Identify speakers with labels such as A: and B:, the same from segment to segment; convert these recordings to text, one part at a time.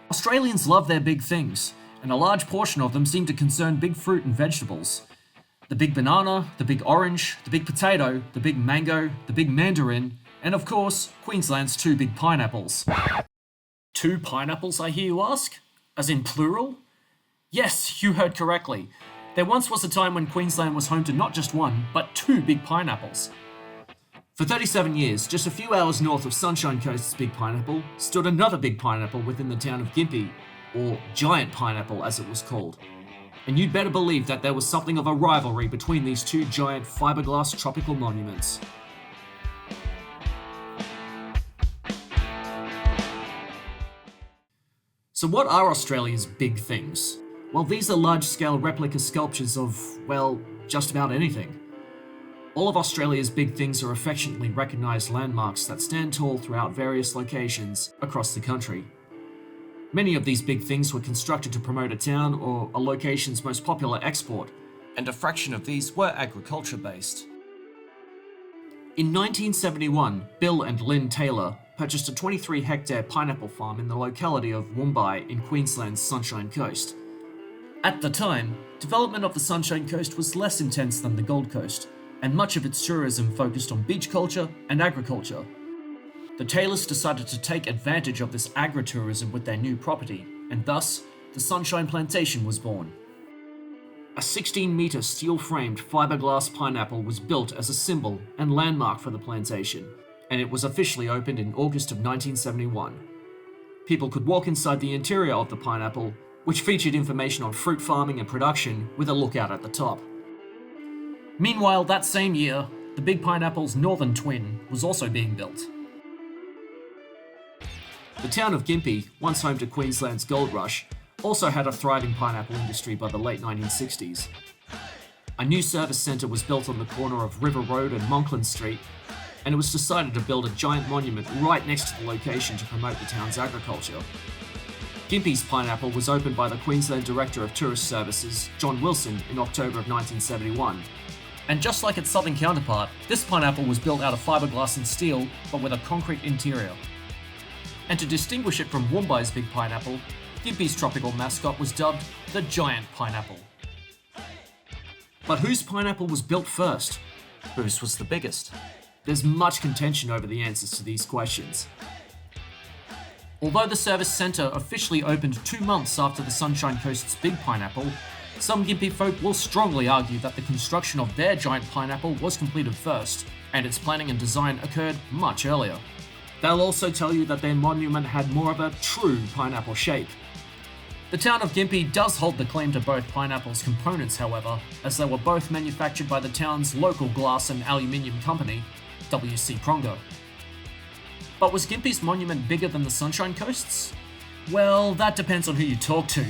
A: Australians love their big things, and a large portion of them seem to concern big fruit and vegetables. The big banana, the big orange, the big potato, the big mango, the big mandarin, and of course, Queensland's 2 big pineapples. 2 pineapples, I hear you ask? As in plural? Yes, you heard correctly. There once was a time when Queensland was home to not just 1, but 2 big pineapples. For 37 years, just a few hours north of Sunshine Coast's Big Pineapple, stood another big pineapple within the town of Gympie, or Giant Pineapple as it was called. And you'd better believe that there was something of a rivalry between these 2 giant fiberglass tropical monuments. So what are Australia's big things? Well, these are large-scale replica sculptures of, well, just about anything. All of Australia's big things are affectionately recognised landmarks that stand tall throughout various locations across the country. Many of these big things were constructed to promote a town or a location's most popular export, and a fraction of these were agriculture-based. In 1971, Bill and Lynn Taylor purchased a 23-hectare pineapple farm in the locality of Woombai in Queensland's Sunshine Coast. At the time, development of the Sunshine Coast was less intense than the Gold Coast, and much of its tourism focused on beach culture and agriculture. The Taylors decided to take advantage of this agritourism with their new property, and thus, the Sunshine Plantation was born. A 16-metre steel-framed fiberglass pineapple was built as a symbol and landmark for the plantation, and it was officially opened in August of 1971. People could walk inside the interior of the pineapple, which featured information on fruit farming and production with a lookout at the top. Meanwhile, that same year, the Big Pineapple's northern twin was also being built. The town of Gympie, once home to Queensland's gold rush, also had a thriving pineapple industry by the late 1960s. A new service centre was built on the corner of River Road and Monkland Street, and it was decided to build a giant monument right next to the location to promote the town's agriculture. Gympie's pineapple was opened by the Queensland Director of Tourist Services, John Wilson, in October of 1971. And just like its southern counterpart, this pineapple was built out of fiberglass and steel, but with a concrete interior. And to distinguish it from Woombai's big pineapple, Gympie's tropical mascot was dubbed the Giant Pineapple. But whose pineapple was built first? Whose was the biggest? There's much contention over the answers to these questions. Although the service centre officially opened 2 months after the Sunshine Coast's Big Pineapple, some Gympie folk will strongly argue that the construction of their giant pineapple was completed first, and its planning and design occurred much earlier. They'll also tell you that their monument had more of a true pineapple shape. The town of Gympie does hold the claim to both pineapple's components, however, as they were both manufactured by the town's local glass and aluminium company, W.C. Prongo. But was Gympie's monument bigger than the Sunshine Coast's? Well, that depends on who you talk to.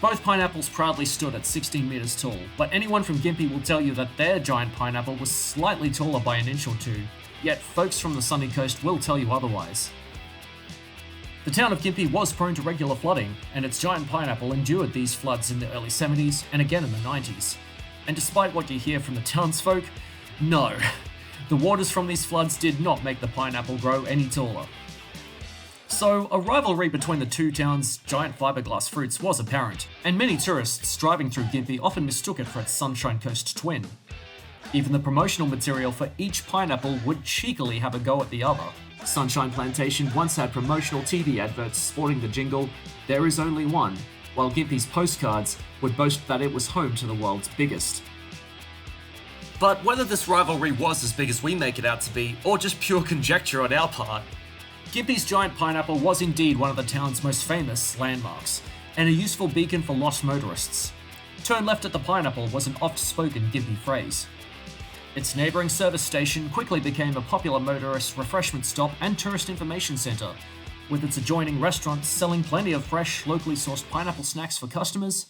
A: Both pineapples proudly stood at 16 metres tall, but anyone from Gympie will tell you that their giant pineapple was slightly taller by an inch or two, yet folks from the sunny coast will tell you otherwise. The town of Gympie was prone to regular flooding, and its giant pineapple endured these floods in the early 70s and again in the 90s. And despite what you hear from the townsfolk, no, the waters from these floods did not make the pineapple grow any taller. So, a rivalry between the two towns' giant fiberglass fruits was apparent, and many tourists driving through Gympie often mistook it for its Sunshine Coast twin. Even the promotional material for each pineapple would cheekily have a go at the other. Sunshine Plantation once had promotional TV adverts sporting the jingle, "There is only one," while Gympie's postcards would boast that it was home to the world's biggest. But whether this rivalry was as big as we make it out to be, or just pure conjecture on our part, Gympie's giant pineapple was indeed one of the town's most famous landmarks, and a useful beacon for lost motorists. "Turn left at the pineapple" was an oft-spoken Gympie phrase. Its neighbouring service station quickly became a popular motorist refreshment stop and tourist information centre, with its adjoining restaurants selling plenty of fresh, locally sourced pineapple snacks for customers,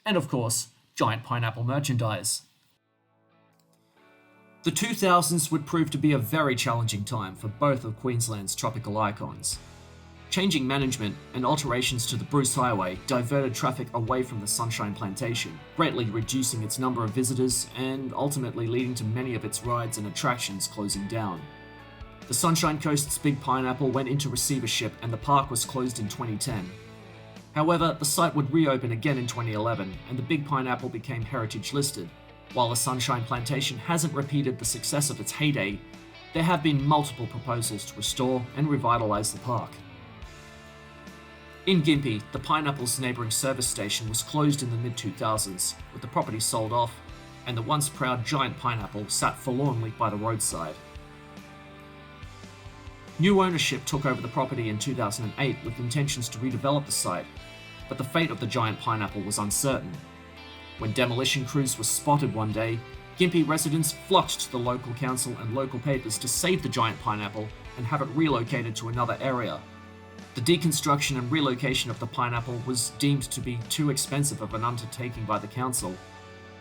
A: and of course, giant pineapple merchandise. The 2000s would prove to be a very challenging time for both of Queensland's tropical icons. Changing management and alterations to the Bruce Highway diverted traffic away from the Sunshine Plantation, greatly reducing its number of visitors and ultimately leading to many of its rides and attractions closing down. The Sunshine Coast's Big Pineapple went into receivership and the park was closed in 2010. However, the site would reopen again in 2011 and the Big Pineapple became heritage listed. While the Sunshine Plantation hasn't repeated the success of its heyday, there have been multiple proposals to restore and revitalise the park. In Gympie, the Pineapple's neighbouring service station was closed in the mid-2000s, with the property sold off, and the once proud giant pineapple sat forlornly by the roadside. New ownership took over the property in 2008 with intentions to redevelop the site, but the fate of the giant pineapple was uncertain. When demolition crews were spotted one day, Gympie residents flocked to the local council and local papers to save the giant pineapple and have it relocated to another area. The deconstruction and relocation of the pineapple was deemed to be too expensive of an undertaking by the council,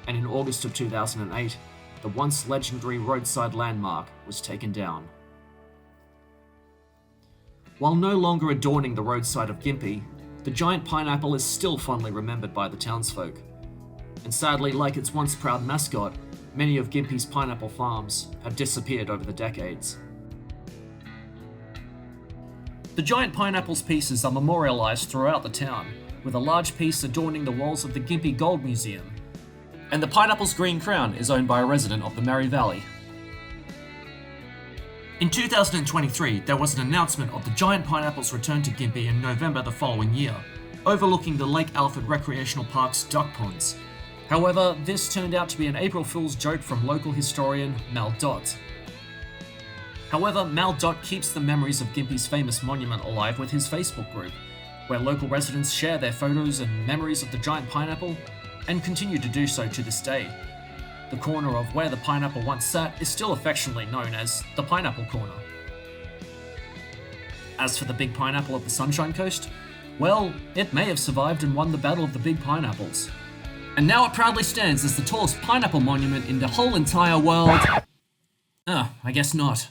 A: and in August of 2008, the once legendary roadside landmark was taken down. While no longer adorning the roadside of Gympie, the giant pineapple is still fondly remembered by the townsfolk. And sadly, like its once proud mascot, many of Gympie's pineapple farms have disappeared over the decades. The giant pineapple's pieces are memorialised throughout the town, with a large piece adorning the walls of the Gympie Gold Museum. And the pineapple's green crown is owned by a resident of the Murray Valley. In 2023, there was an announcement of the giant pineapple's return to Gympie in November the following year, overlooking the Lake Alfred Recreational Park's duck ponds. However, this turned out to be an April Fool's joke from local historian Mal Dodt. However, Mal Dodt keeps the memories of Gympie's famous monument alive with his Facebook group, where local residents share their photos and memories of the giant pineapple, and continue to do so to this day. The corner of where the pineapple once sat is still affectionately known as the Pineapple Corner. As for the Big Pineapple of the Sunshine Coast, well, it may have survived and won the Battle of the Big Pineapples. And now it proudly stands as the tallest pineapple monument in the whole entire world. I guess not.